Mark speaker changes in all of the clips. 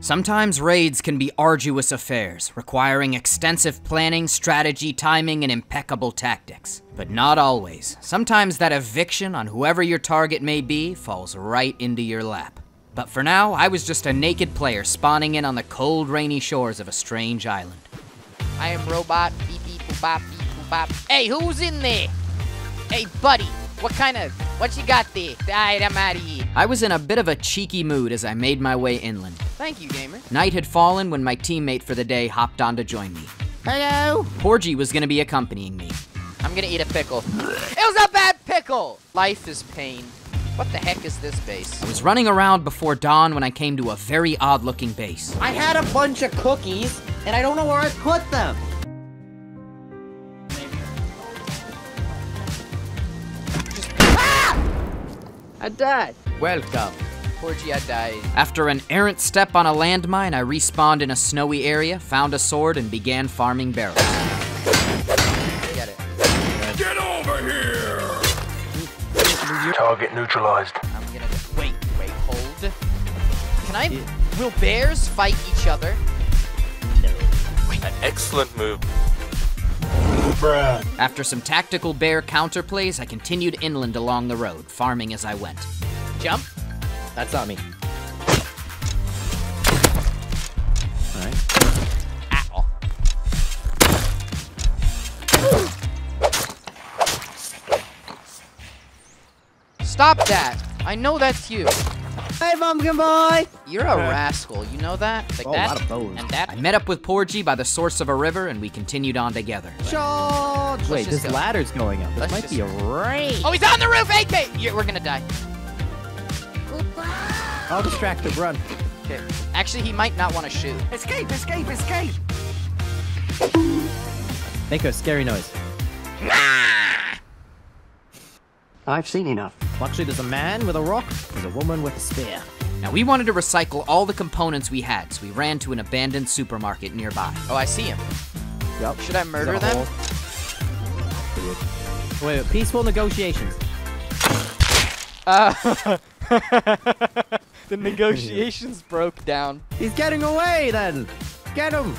Speaker 1: Sometimes raids can be arduous affairs, requiring extensive planning, strategy, timing, and impeccable tactics. But not always. Sometimes that eviction on whoever your target may be falls right into your lap. But for now, I was just a naked player spawning in on the cold, rainy shores of a strange island.
Speaker 2: I am robot, beep beep boop bop, beep boop bop. Hey, who's in there? Hey, buddy, what you got there? Alright, I'm out of here.
Speaker 1: I was in a bit of a cheeky mood as I made my way inland.
Speaker 2: Thank you, gamer.
Speaker 1: Night had fallen when my teammate for the day hopped on to join me.
Speaker 2: Hello.
Speaker 1: Porgy was gonna be accompanying me.
Speaker 2: I'm gonna eat a pickle. It was a bad pickle! Life is pain. What the heck is this base?
Speaker 1: I was running around before dawn when I came to a very odd-looking base.
Speaker 3: I had a bunch of cookies, and I don't know where I put them.
Speaker 2: I died. Welcome. Porgy, I died.
Speaker 1: After an errant step on a landmine, I respawned in a snowy area, found a sword, and began farming barrels.
Speaker 2: Get it.
Speaker 4: Get over here!
Speaker 5: Target neutralized.
Speaker 2: I'm gonna... Wait, hold. Can I... Will bears fight each other? No.
Speaker 5: An excellent move.
Speaker 4: Bruh.
Speaker 1: After some tactical bear counterplays, I continued inland along the road, farming as I went.
Speaker 2: Jump.
Speaker 3: That's not me. Alright.
Speaker 2: Ow. Stop that! I know that's you.
Speaker 3: Hey, pumpkin boy!
Speaker 2: You're a rascal, you know that? Like that,
Speaker 3: a lot of bows.
Speaker 2: and that.
Speaker 1: I met up with Porgy by the source of a river, and we continued on together.
Speaker 3: Charge! Wait,
Speaker 2: just
Speaker 3: this
Speaker 2: go.
Speaker 3: ladder's going up. This
Speaker 2: Let's
Speaker 3: might
Speaker 2: just
Speaker 3: be a raid.
Speaker 2: Oh, he's on the roof! AK! Yeah, we're gonna die.
Speaker 3: I'll distract him. Run.
Speaker 2: Okay. Actually, he might not want to shoot.
Speaker 3: Escape! Escape! Escape! Make a scary noise.
Speaker 6: I've seen enough.
Speaker 3: Actually, there's a man with a rock. There's a woman with a spear.
Speaker 1: Now, we wanted to recycle all the components we had, so we ran to an abandoned supermarket nearby.
Speaker 2: Oh, I see him.
Speaker 3: Yup.
Speaker 2: Should I murder them?
Speaker 3: Wait, peaceful negotiations.
Speaker 2: The negotiations broke down.
Speaker 3: He's getting away then! Get him!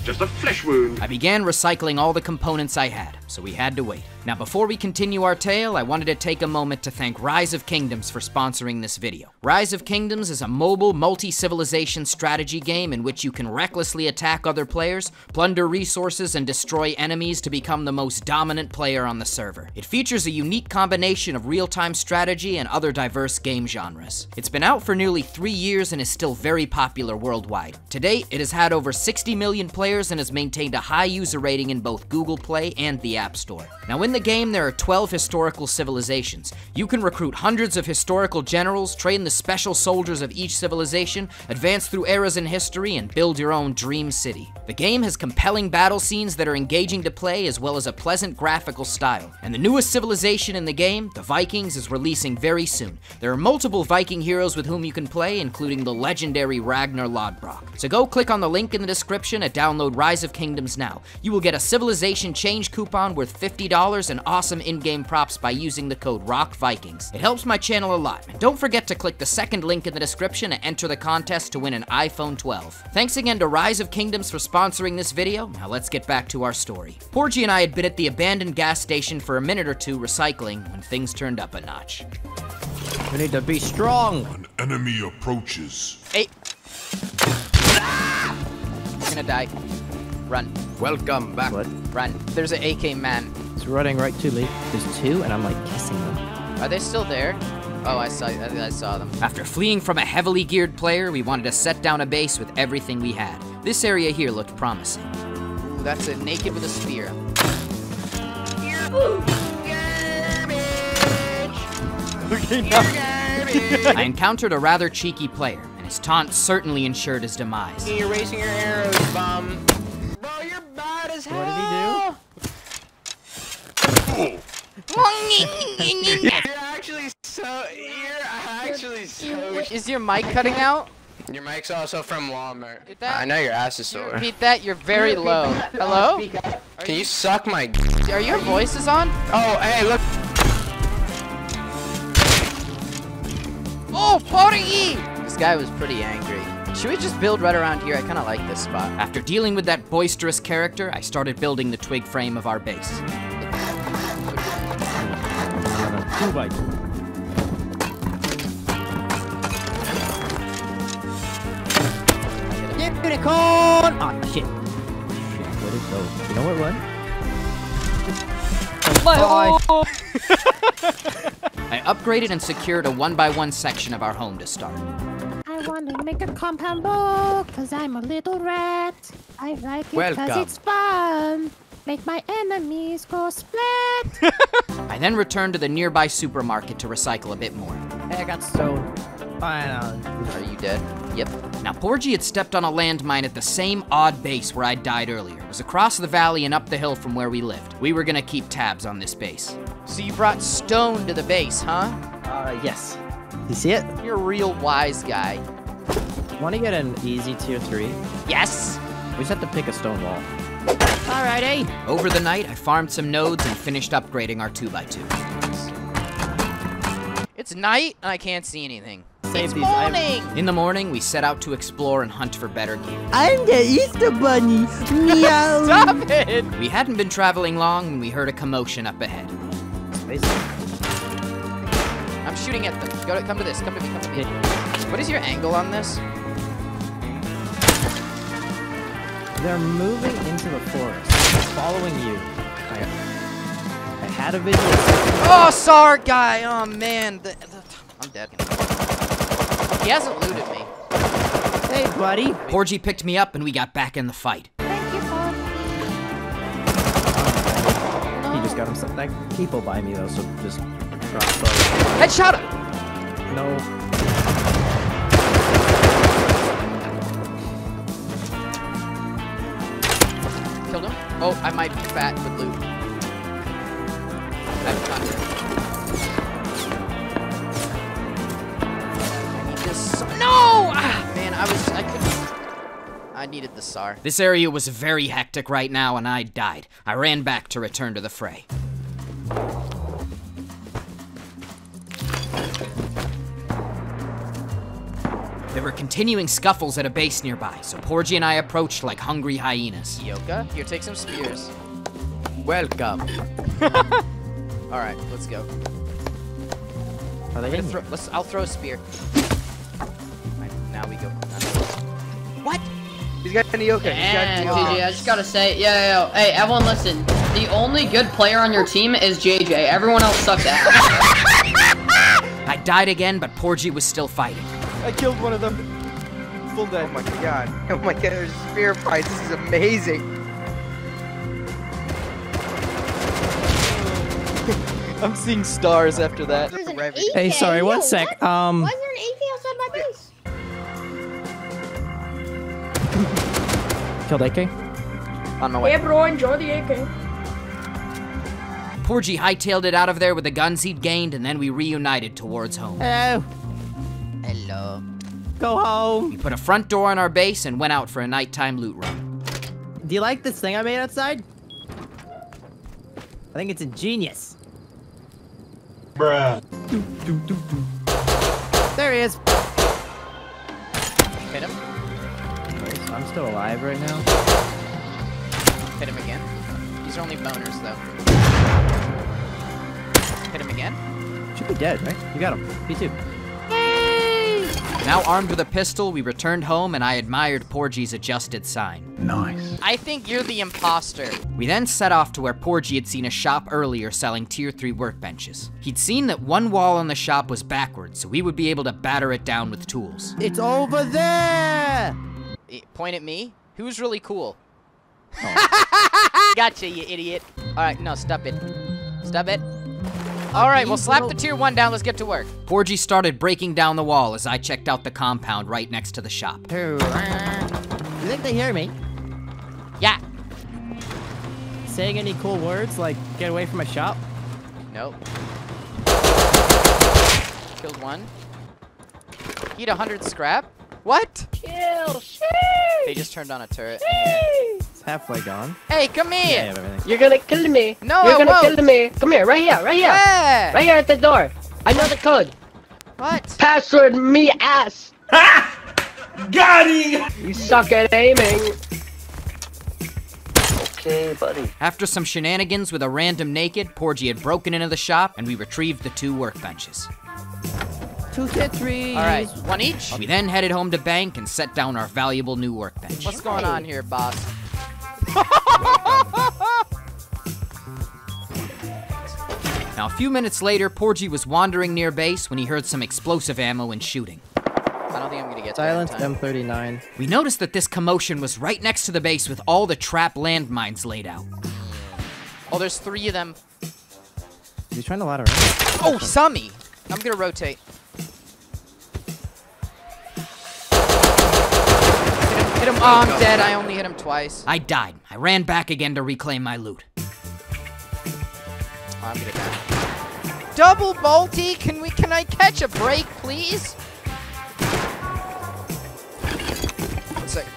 Speaker 4: Just a flesh wound.
Speaker 1: I began recycling all the components I had, so we had to wait. Now, before we continue our tale, I wanted to take a moment to thank Rise of Kingdoms for sponsoring this video. Rise of Kingdoms is a mobile, multi-civilization strategy game in which you can recklessly attack other players, plunder resources, and destroy enemies to become the most dominant player on the server. It features a unique combination of real-time strategy and other diverse game genres. It's been out for nearly 3 years and is still very popular worldwide. To date, it has had over 60 million players and has maintained a high user rating in both Google Play and the App Store. Now, in the game, there are 12 historical civilizations. You can recruit hundreds of historical generals, train the special soldiers of each civilization, advance through eras in history, and build your own dream city. The game has compelling battle scenes that are engaging to play, as well as a pleasant graphical style. And the newest civilization in the game, the Vikings, is releasing very soon. There are multiple Viking heroes with whom you can play, including the legendary Ragnar Lodbrok. So go click on the link in the description and download Rise of Kingdoms now. You will get a civilization change coupon worth $50 and awesome in-game props by using the code ROCKVIKINGS. It helps my channel a lot. And don't forget to click the second link in the description and enter the contest to win an iPhone 12. Thanks again to Rise of Kingdoms for sponsoring this video. Now let's get back to our story. Porgy and I had been at the abandoned gas station for a minute or two recycling when things turned up a notch.
Speaker 3: We need to be strong.
Speaker 4: An enemy approaches.
Speaker 2: Hey. You're gonna die. Run.
Speaker 1: Welcome back.
Speaker 3: What?
Speaker 2: Run. There's an AK man.
Speaker 3: It's running right to me. There's two, and I'm like kissing them.
Speaker 2: Are they still there? Oh, I saw them.
Speaker 1: After fleeing from a heavily geared player, we wanted to set down a base with everything we had. This area here looked promising.
Speaker 2: Ooh, that's a naked with a spear.
Speaker 1: I encountered a rather cheeky player, and his taunt certainly ensured his demise.
Speaker 6: You're racing your arrows, bum. Bro, you're bad as hell.
Speaker 3: What did he do?
Speaker 6: You're actually so.
Speaker 2: Is your mic cutting out?
Speaker 6: Your mic's also from Walmart.
Speaker 2: Repeat that?
Speaker 6: I know your ass is sore.
Speaker 2: Repeat that. You're very low. Hello?
Speaker 6: Can you suck my?
Speaker 2: Are your voices on?
Speaker 6: Oh, hey, look.
Speaker 2: Oh, Porgy! This guy was pretty angry. Should we just build right around here? I kind of like this spot.
Speaker 1: After dealing with that boisterous character, I started building the twig frame of our base.
Speaker 7: 2x2. Unicorn! Ah, shit. Where'd it go? You know what, run?
Speaker 1: I upgraded and secured a 1x1 section of our home to start.
Speaker 8: I want to make a compound bow, cause I'm a little rat. I like it cause it's fun. Make my enemies go splat.
Speaker 1: I then returned to the nearby supermarket to recycle a bit more.
Speaker 7: Hey, I got stone. Fine.
Speaker 2: Are you dead? Yep.
Speaker 1: Now, Porgy had stepped on a landmine at the same odd base where I'd died earlier. It was across the valley and up the hill from where we lived. We were gonna keep tabs on this base.
Speaker 2: So you brought stone to the base, huh?
Speaker 7: Yes. You see it?
Speaker 2: You're a real wise guy.
Speaker 7: Want to get an easy tier 3?
Speaker 2: Yes!
Speaker 7: We just have to pick a stone wall. Alrighty.
Speaker 1: Over the night, I farmed some nodes and finished upgrading our 2x2.
Speaker 2: It's night and I can't see anything.
Speaker 7: Save
Speaker 2: It's
Speaker 7: these
Speaker 2: morning!
Speaker 1: In the morning, we set out to explore and hunt for better gear.
Speaker 7: I'm the Easter Bunny. Meow.
Speaker 2: Stop it!
Speaker 1: We hadn't been traveling long when we heard a commotion up ahead.
Speaker 2: I'm shooting at them. Come to this. Come to me. Come to me. What is your angle on this?
Speaker 7: They're moving into the forest. Following you. I had a visual.
Speaker 2: Oh, SAR guy! Oh, man. I'm dead. He hasn't looted me.
Speaker 7: Hey, buddy.
Speaker 1: Porgy picked me up and we got back in the fight.
Speaker 8: Thank you for
Speaker 7: He just got himself. That people by me though, so just drop slow.
Speaker 2: Headshot him!
Speaker 7: No.
Speaker 2: Killed him. Oh, I might be fat with loot. I have contact. I need this. No! Ah, man, I couldn't. I needed the SAR.
Speaker 1: This area was very hectic right now and I died. I ran back to return to the fray. There were continuing scuffles at a base nearby, so Porgy and I approached like hungry hyenas.
Speaker 2: Yoka, here, take some spears.
Speaker 7: Welcome.
Speaker 2: Alright, let's go.
Speaker 7: Are they in here?
Speaker 2: I'll throw a spear. Right, now we go. What?
Speaker 6: He's got any yoke.
Speaker 9: And GG, I just gotta say, hey, everyone listen. The only good player on your team is JJ. Everyone else sucks ass.
Speaker 1: I died again, but Porgy was still fighting.
Speaker 6: I killed one of them. Full dead. Oh my god. Oh my god, there's spear fights. This is amazing. I'm seeing stars after that.
Speaker 8: There's an AK.
Speaker 7: Hey, sorry, one sec.
Speaker 8: Why is there an AK outside my base?
Speaker 7: Killed AK?
Speaker 6: On my way.
Speaker 8: Yeah, bro, enjoy the AK.
Speaker 1: Porgy hightailed it out of there with the guns he'd gained, and then we reunited towards home.
Speaker 7: Hello.
Speaker 2: Hello.
Speaker 7: Go home.
Speaker 1: We put a front door on our base and went out for a nighttime loot run.
Speaker 7: Do you like this thing I made outside? I think it's ingenious.
Speaker 4: Bruh.
Speaker 7: There he is.
Speaker 2: Hit him.
Speaker 7: Nice. I'm still alive right now.
Speaker 2: Hit him again. These are only boners, though. Hit him again.
Speaker 7: Should be dead, right? You got him. P2.
Speaker 1: Now armed with a pistol, we returned home and I admired Porgy's adjusted sign.
Speaker 4: Nice.
Speaker 2: I think you're the imposter.
Speaker 1: We then set off to where Porgy had seen a shop earlier selling tier 3 workbenches. He'd seen that one wall on the shop was backwards, so we would be able to batter it down with tools.
Speaker 7: It's over there!
Speaker 2: Point at me. Who's really cool? Oh. Gotcha, you idiot. Alright, no, stop it. Stop it. Alright, well slap the tier 1 down, let's get to work.
Speaker 1: Porgy started breaking down the wall as I checked out the compound right next to the shop.
Speaker 7: You think they hear me?
Speaker 2: Yeah.
Speaker 7: Saying any cool words like, get away from my shop?
Speaker 2: Nope. Killed one. Eat 100 scrap? What?
Speaker 8: Kill.
Speaker 2: They just turned on a turret.
Speaker 7: It's halfway gone.
Speaker 2: Hey, come here!
Speaker 7: Yeah, I have everything.
Speaker 3: You're gonna kill me.
Speaker 2: No,
Speaker 3: You're
Speaker 2: I
Speaker 3: gonna
Speaker 2: won't.
Speaker 3: kill me. Come here, right here, right here.
Speaker 2: Yeah.
Speaker 3: Right here at the door. I know the code.
Speaker 2: What?
Speaker 3: Password me ass.
Speaker 10: Ha! Got him!
Speaker 3: You suck at aiming.
Speaker 11: Okay, buddy.
Speaker 1: After some shenanigans with a random naked, Porgy had broken into the shop, and we retrieved the 2 workbenches.
Speaker 7: 2 Tetris.
Speaker 2: All right, 1 each.
Speaker 1: We then headed home to bank and set down our valuable new workbench.
Speaker 2: What's going on here, boss?
Speaker 1: Now, a few minutes later, Porgy was wandering near base when he heard some explosive ammo and shooting.
Speaker 2: I don't think I'm gonna get
Speaker 7: Silence
Speaker 2: there in time.
Speaker 7: M39.
Speaker 1: We noticed that this commotion was right next to the base with all the trap landmines laid out.
Speaker 2: Oh, there's 3 of them.
Speaker 7: Is he trying to ladder up?
Speaker 2: Oh, Summy! I'm gonna rotate. Hit him. Oh, I'm dead. I only hit him twice.
Speaker 1: I died. I ran back again to reclaim my loot.
Speaker 2: Oh, I'm gonna die. Double multi? Can I catch a break, please? 1 second.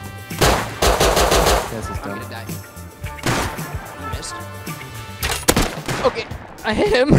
Speaker 7: This is
Speaker 2: I'm
Speaker 7: done.
Speaker 2: gonna die. He missed. Okay, I hit him.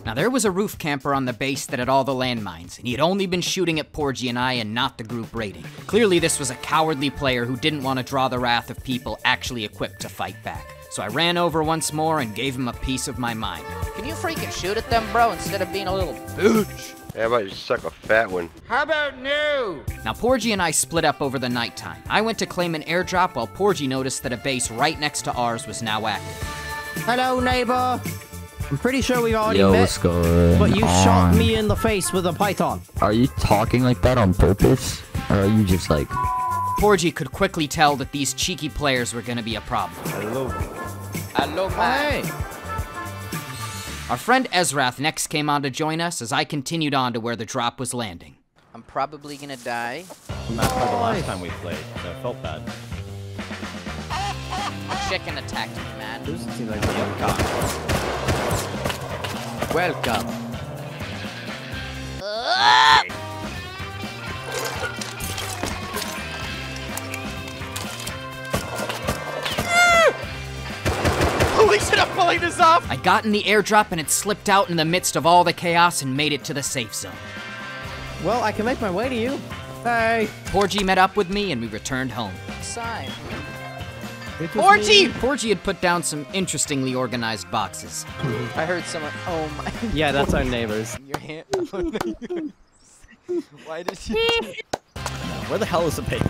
Speaker 1: Now, there was a roof camper on the base that had all the landmines, and he had only been shooting at Porgy and I and not the group raiding. Clearly, this was a cowardly player who didn't want to draw the wrath of people actually equipped to fight back. So I ran over once more and gave him a piece of my mind.
Speaker 2: Can you freaking shoot at them, bro, instead of being a little bitch?
Speaker 12: How about you suck a fat one?
Speaker 2: How about no?
Speaker 1: Now, Porgy and I split up over the nighttime. I went to claim an airdrop while Porgy noticed that a base right next to ours was now active.
Speaker 7: Hello, neighbor. I'm pretty sure we've already
Speaker 13: Yo,
Speaker 7: met,
Speaker 13: what's going
Speaker 7: but you
Speaker 13: on?
Speaker 7: shot me in the face with a python.
Speaker 13: Are you talking like that on purpose? Or are you just like...
Speaker 1: Porgy could quickly tell that these cheeky players were gonna be a problem.
Speaker 12: Hello.
Speaker 2: Hello, man.
Speaker 7: Hey.
Speaker 1: Our friend Ezrath next came on to join us as I continued on to where the drop was landing.
Speaker 2: I'm probably gonna die.
Speaker 14: That's not the last time we played, so it felt bad.
Speaker 2: Chicken attacked me, man.
Speaker 3: Welcome.
Speaker 2: Holy shit, I'm pulling this off!
Speaker 1: I got in the airdrop and it slipped out in the midst of all the chaos and made it to the safe zone.
Speaker 7: Well, I can make my way to you. Hey.
Speaker 1: Porgy met up with me and we returned home.
Speaker 2: Sign.
Speaker 1: Porgy! Porgy had put down some interestingly organized boxes.
Speaker 2: I heard someone. Oh my.
Speaker 7: Yeah, that's our neighbors.
Speaker 2: Your hand. Why did you?
Speaker 14: Where the hell is the base?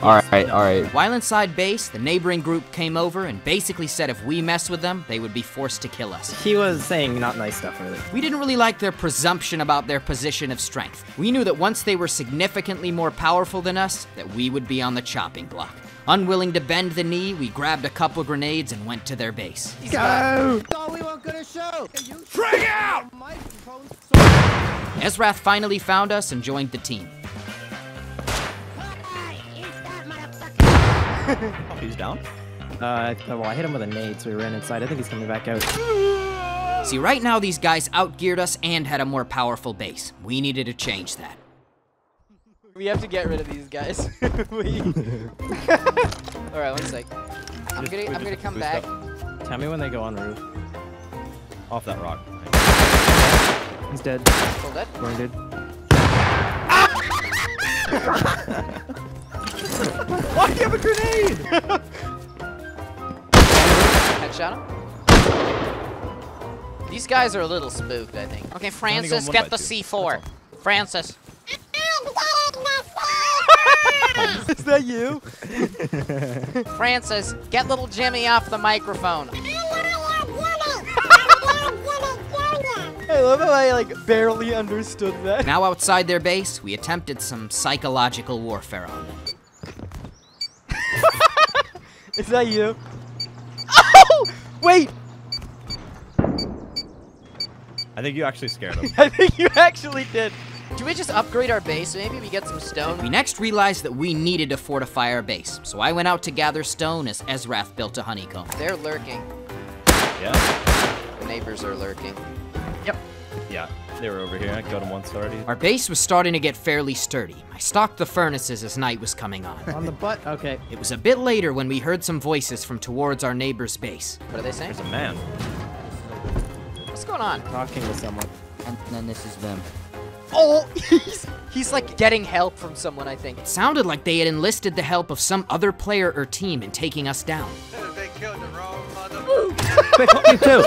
Speaker 13: Alright.
Speaker 1: While inside base, the neighboring group came over and basically said if we messed with them, they would be forced to kill us.
Speaker 7: He was saying not nice stuff, really.
Speaker 1: We didn't really like their presumption about their position of strength. We knew that once they were significantly more powerful than us, that we would be on the chopping block. Unwilling to bend the knee, we grabbed a couple grenades and went to their base.
Speaker 7: Go! Thought we weren't gonna show!
Speaker 4: Frag out!
Speaker 1: Ezrath finally found us and joined the team.
Speaker 14: Oh, he's down?
Speaker 7: Well, I hit him with a nade, so he ran inside. I think he's coming back out.
Speaker 1: See, right now these guys outgeared us and had a more powerful base. We needed to change that.
Speaker 2: We have to get rid of these guys. Alright, 1 sec. I'm gonna come back.
Speaker 7: Tell me when they go on the roof.
Speaker 14: Off that rock.
Speaker 7: He's dead.
Speaker 2: Still dead?
Speaker 7: Wounded.
Speaker 14: Why do you have a grenade?
Speaker 2: Headshot him. These guys are a little spooked, I think. Okay, Francis, get the C4. Francis. Is that you? Francis, get little Jimmy off the microphone. I love how I barely understood that.
Speaker 1: Now outside their base, we attempted some psychological warfare on them.
Speaker 2: Is that you? Oh! Wait!
Speaker 14: I think you actually scared him.
Speaker 2: I think you actually did. Should we just upgrade our base? Maybe we get some stone?
Speaker 1: We next realized that we needed to fortify our base, so I went out to gather stone as Ezrath built a honeycomb.
Speaker 2: They're lurking.
Speaker 14: Yeah.
Speaker 2: The neighbors are lurking.
Speaker 14: Yep. Yeah, they were over here. I got them once already.
Speaker 1: Our base was starting to get fairly sturdy. I stocked the furnaces as night was coming on.
Speaker 7: On the butt? Okay.
Speaker 1: It was a bit later when we heard some voices from towards our neighbor's base.
Speaker 2: What are they saying?
Speaker 14: There's a man.
Speaker 2: What's going on?
Speaker 7: Talking to someone.
Speaker 13: And then this is them.
Speaker 2: Oh, he's like getting help from someone, I think.
Speaker 1: It sounded like they had enlisted the help of some other player or team in taking us down.
Speaker 6: They killed the wrong mother.
Speaker 7: You too.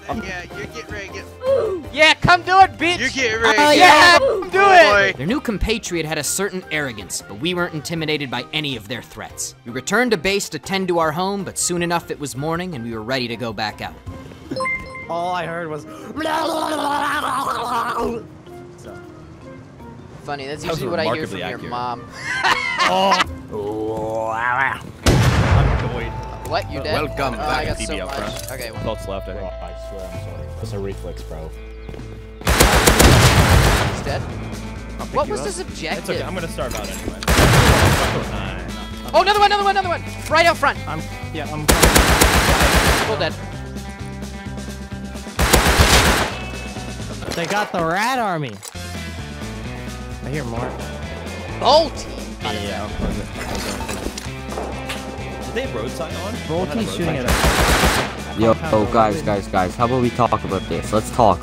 Speaker 6: Yeah, you're getting ready to get.
Speaker 2: Yeah, come do it, bitch.
Speaker 6: You're getting ready.
Speaker 2: Yeah, do it.
Speaker 1: Their new compatriot had a certain arrogance, but we weren't intimidated by any of their threats. We returned to base to tend to our home, but soon enough it was morning and we were ready to go back out.
Speaker 7: All I heard was.
Speaker 2: Funny, that's usually what I hear from your mom.
Speaker 14: I'm annoyed.
Speaker 2: What? You dead?
Speaker 14: Welcome back.
Speaker 2: I got so
Speaker 14: DB up
Speaker 2: much.
Speaker 14: front.
Speaker 2: Okay.
Speaker 14: Adults left, I think.
Speaker 11: I swear I'm sorry. It's a reflex, bro.
Speaker 2: He's dead. What was this
Speaker 14: It's
Speaker 2: objective?
Speaker 14: okay, I'm gonna starve out anyway.
Speaker 2: Oh, another one, another one, another one! Right out front!
Speaker 7: I'm.
Speaker 2: Full dead.
Speaker 7: They got the rat army. I hear more.
Speaker 2: Bolty!
Speaker 14: Yeah, I'll close it. Did they have road sign on?
Speaker 7: Bolty's shooting at us.
Speaker 13: Yo, guys, how about we talk about this? Let's talk,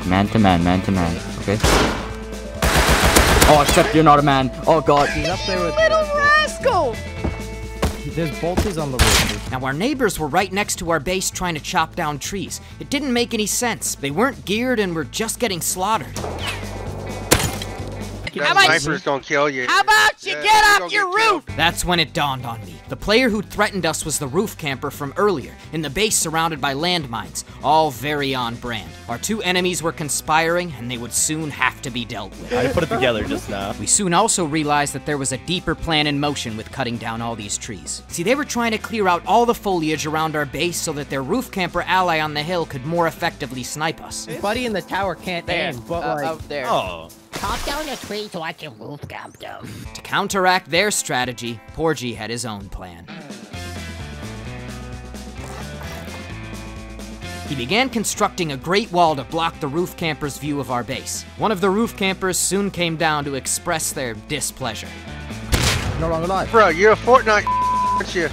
Speaker 13: man to man, okay? Oh, except you're not a man. Oh god.
Speaker 7: He's up there with
Speaker 2: Little rascal!
Speaker 7: There's Bolties on the roof.
Speaker 1: Now our neighbors were right next to our base trying to chop down trees. It didn't make any sense. They weren't geared and were just getting slaughtered.
Speaker 6: Snipers don't kill you.
Speaker 2: How about you get off your roof?
Speaker 1: That's when it dawned on me. The player who threatened us was the roof camper from earlier, in the base surrounded by landmines, all very on brand. Our two enemies were conspiring, and they would soon have to be dealt with.
Speaker 14: I put it together just now.
Speaker 1: We soon also realized that there was a deeper plan in motion with cutting down all these trees. See, they were trying to clear out all the foliage around our base so that their roof camper ally on the hill could more effectively snipe us.
Speaker 7: Buddy in the tower can't aim, but like...
Speaker 2: Out there.
Speaker 14: Oh.
Speaker 8: Chop down a tree so I can roof camp them.
Speaker 1: To counteract their strategy, Porgy had his own plan. He began constructing a great wall to block the roof campers' view of our base. One of the roof campers soon came down to express their displeasure.
Speaker 7: No longer alive.
Speaker 6: Bro, you're a Fortnite, aren't you?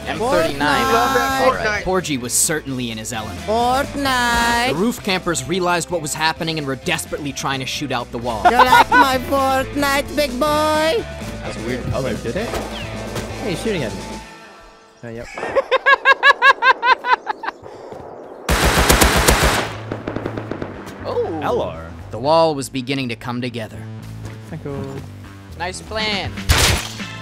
Speaker 2: M39.
Speaker 6: Fortnite.
Speaker 1: Porgy was certainly in his element.
Speaker 8: Fortnite.
Speaker 1: The roof campers realized what was happening and were desperately trying to shoot out the wall.
Speaker 8: You like my Fortnite, big boy?
Speaker 14: That's weird. Oh, they did it?
Speaker 7: Hey, he's shooting at me. Yep.
Speaker 2: Oh.
Speaker 14: LR.
Speaker 1: The wall was beginning to come together.
Speaker 7: Thank you.
Speaker 2: Nice plan.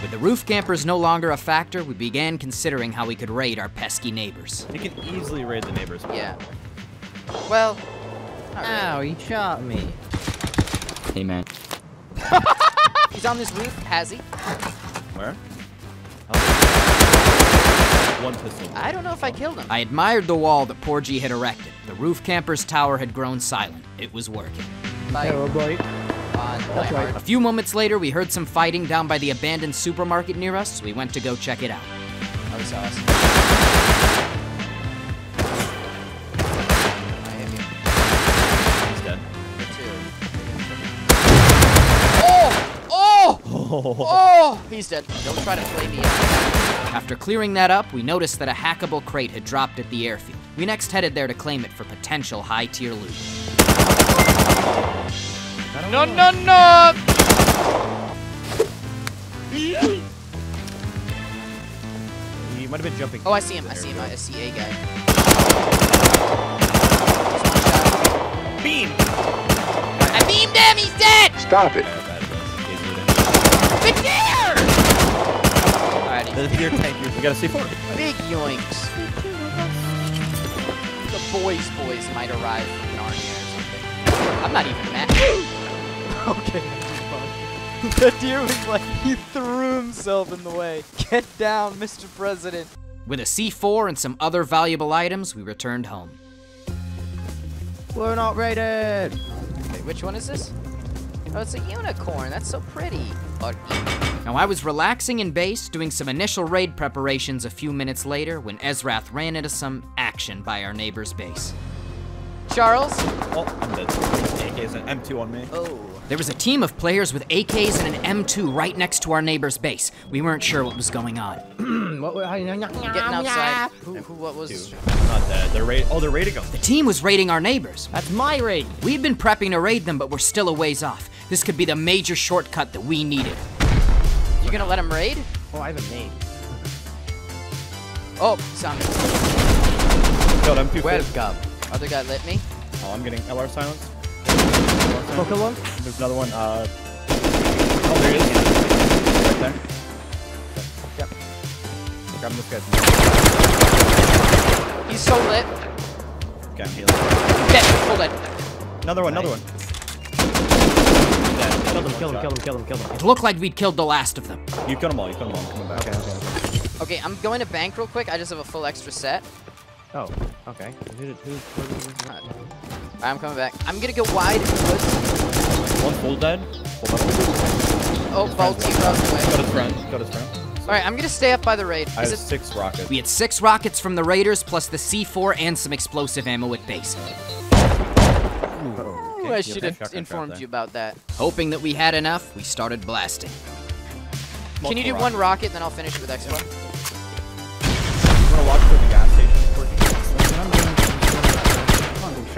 Speaker 1: With the roof campers no longer a factor, we began considering how we could raid our pesky neighbors.
Speaker 14: You can easily raid the neighbors.
Speaker 2: Yeah. Well.
Speaker 7: Ow, he shot me.
Speaker 13: Hey, man.
Speaker 2: He's on this roof, has he?
Speaker 14: Where? One pistol.
Speaker 2: I don't know if I killed him.
Speaker 1: I admired the wall that Porgy had erected. The roof camper's tower had grown silent. It was working.
Speaker 7: Hello, boy.
Speaker 2: That's right.
Speaker 1: A few moments later, we heard some fighting down by the abandoned supermarket near us, so we went to go check it out.
Speaker 2: That was awesome.
Speaker 14: He's dead.
Speaker 2: Oh! He's dead. Don't try to play me out.
Speaker 1: After clearing that up, we noticed that a hackable crate had dropped at the airfield. We next headed there to claim it for potential high-tier loot.
Speaker 2: No, no, no!
Speaker 14: He might have been jumping.
Speaker 2: Oh, I see him. I see him. I see a guy.
Speaker 14: Beam!
Speaker 2: I beamed him! He's dead!
Speaker 4: Stop it.
Speaker 2: The deer! Alright,
Speaker 14: The deer tank. We got a C4.
Speaker 2: big yoinks. The boys might arrive from Narnia or something. I'm not even mad. Okay, the deer was like, he threw himself in the way. Get down, Mr. President.
Speaker 1: With a C4 and some other valuable items, we returned home.
Speaker 7: We're not raided.
Speaker 2: Wait, which one is this? Oh, it's a unicorn. That's so pretty.
Speaker 1: Now, I was relaxing in base, doing some initial raid preparations a few minutes later when Ezrath ran into some action by our neighbor's base.
Speaker 2: Charles?
Speaker 14: Oh, I'm dead. AK's an M2 on me.
Speaker 2: Oh.
Speaker 1: There was a team of players with AKs and an M2 right next to our neighbor's base. We weren't sure what was going on.
Speaker 2: Getting outside. What was...
Speaker 14: Not dead. They're raiding them.
Speaker 1: The team was raiding our neighbors.
Speaker 7: That's my raid.
Speaker 1: We'd been prepping to raid them, but we're still a ways off. This could be the major shortcut that we needed.
Speaker 2: You gonna let him raid?
Speaker 7: Oh, I have a nade.
Speaker 2: Oh, sound.
Speaker 14: Killed him.
Speaker 2: Welcome. Other guy lit me.
Speaker 14: Oh, I'm getting LR silence.
Speaker 7: Kill one.
Speaker 14: There's another one. Oh, there he is. Right there. Yep. Grabbing this guy.
Speaker 2: He's so lit.
Speaker 14: Okay, I'm healing.
Speaker 2: Dead. Full dead.
Speaker 14: Another one. Another one.
Speaker 7: Kill him.
Speaker 1: It looked like we'd killed the last of them.
Speaker 14: You killed them all. I'm coming back.
Speaker 2: Okay, I'm going to bank real quick. I just have a full extra set.
Speaker 7: Oh, okay.
Speaker 2: I'm coming back. I'm gonna go wide in the woods.
Speaker 14: One full dead.
Speaker 2: Oh, Balti across the way.
Speaker 14: Got his friend.
Speaker 2: Alright, I'm gonna stay up by the raid.
Speaker 14: I have 6 rockets.
Speaker 1: We had 6 rockets from the raiders, plus the C4 and some explosive ammo at base.
Speaker 2: Ooh, I should have informed you about that.
Speaker 1: Hoping that we had enough, we started blasting.
Speaker 2: Can you do one rocket, then I'll finish with X1?
Speaker 14: I'm gonna walk through the gas station.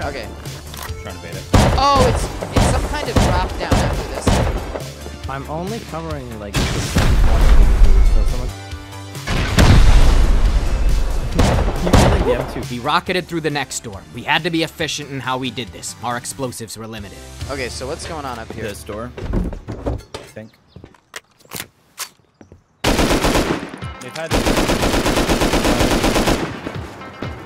Speaker 2: Okay.
Speaker 14: I'm trying to bait it.
Speaker 2: Oh, it's some kind of drop down after this.
Speaker 7: I'm only covering like. So someone.
Speaker 1: We rocketed through the next door. We had to be efficient in how we did this. Our explosives were limited.
Speaker 2: Okay, so what's going on up here?
Speaker 14: This door, I think. They've had.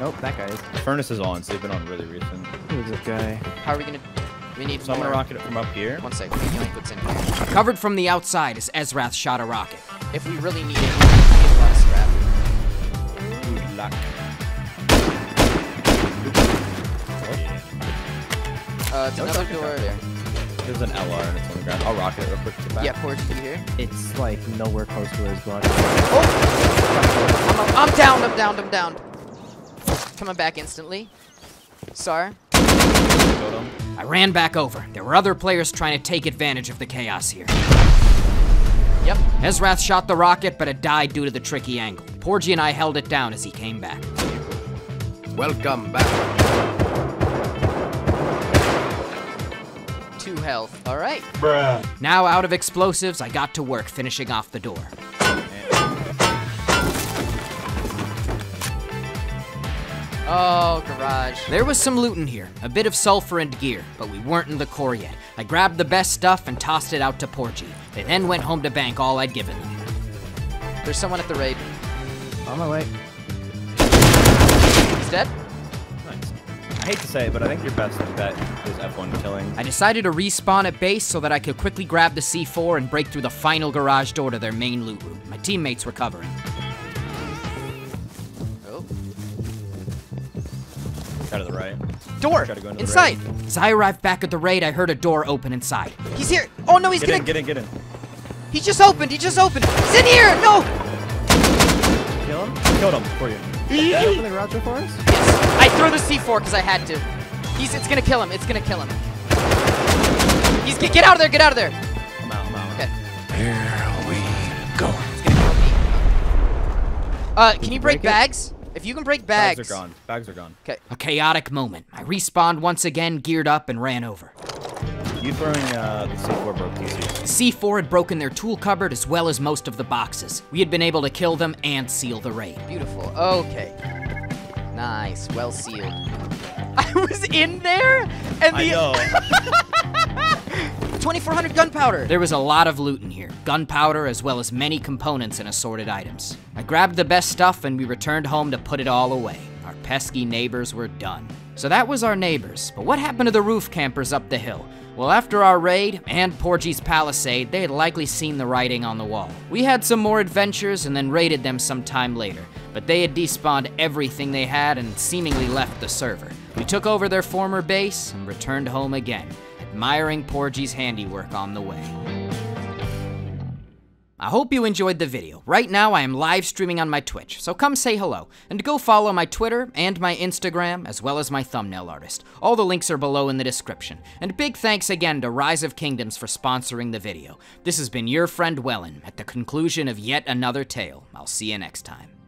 Speaker 7: Nope, that guy is.
Speaker 14: The furnace is on, so they've been on really recent.
Speaker 7: Who's this guy?
Speaker 2: How are we gonna? We need.
Speaker 14: So I'm gonna rocket it from up here.
Speaker 2: One second. We can what's in here.
Speaker 1: Covered from the outside as Ezrath shot a rocket.
Speaker 2: If we really need it, we need a lot of scrap.
Speaker 14: Good luck.
Speaker 2: It's another door there.
Speaker 14: There's an LR and it's on the ground. I'll rocket it real quick to get back.
Speaker 2: Yeah, Porch, you here?
Speaker 7: It's like nowhere close to his body.
Speaker 2: Oh! I'm down. Coming back instantly. Sorry.
Speaker 1: I ran back over. There were other players trying to take advantage of the chaos here.
Speaker 2: Yep.
Speaker 1: Ezrath shot the rocket, but it died due to the tricky angle. Porgy and I held it down as he came back.
Speaker 15: Welcome back.
Speaker 2: 2 health. All right.
Speaker 15: Bruh.
Speaker 1: Now out of explosives, I got to work finishing off the door.
Speaker 2: Oh, garage.
Speaker 1: There was some loot in here, a bit of sulfur and gear, but we weren't in the core yet. I grabbed the best stuff and tossed it out to Porgy. They then went home to bank all I'd given them.
Speaker 2: There's someone at the raid.
Speaker 7: On my way.
Speaker 2: He's dead?
Speaker 14: Nice. I hate to say it, but I think your best bet is F1 killing.
Speaker 1: I decided to respawn at base so that I could quickly grab the C4 and break through the final garage door to their main loot room. My teammates were covering.
Speaker 14: Out of the right.
Speaker 2: Door!
Speaker 14: Go
Speaker 2: inside!
Speaker 14: Right.
Speaker 1: As I arrived back at the raid, I heard a door open inside.
Speaker 2: He's here! Oh no, he's
Speaker 14: get in.
Speaker 2: He just opened! He's in here! No!
Speaker 7: Kill him?
Speaker 14: Killed him for you.
Speaker 7: Did you open the garage door for us?
Speaker 2: Yes. I threw the C4 because I had to. It's gonna kill him. It's gonna kill him. Get out of there! Get out of there!
Speaker 14: I'm out.
Speaker 2: Okay.
Speaker 15: Here we go.
Speaker 2: It's gonna kill me. Can you break bags? If you can break bags.
Speaker 14: Bags are gone.
Speaker 2: Okay.
Speaker 1: A chaotic moment. I respawned once again, geared up, and ran over.
Speaker 14: You throwing the C4 broke TC.
Speaker 1: The C4 had broken their tool cupboard as well as most of the boxes. We had been able to kill them and seal the raid.
Speaker 2: Beautiful. Okay. Nice. Well sealed. I was in there, and
Speaker 14: I know.
Speaker 2: 2,400 gunpowder.
Speaker 1: There was a lot of loot in here. Gunpowder as well as many components and assorted items. I grabbed the best stuff and we returned home to put it all away. Our pesky neighbors were done. So that was our neighbors, but what happened to the roof campers up the hill? Well, after our raid and Porgy's palisade, they had likely seen the writing on the wall. We had some more adventures and then raided them some time later, but they had despawned everything they had and seemingly left the server. We took over their former base and returned home again, admiring Porgy's handiwork on the way. I hope you enjoyed the video. Right now, I am live streaming on my Twitch, so come say hello, and go follow my Twitter and my Instagram, as well as my thumbnail artist. All the links are below in the description. And big thanks again to Rise of Kingdoms for sponsoring the video. This has been your friend Velen, at the conclusion of yet another tale. I'll see you next time.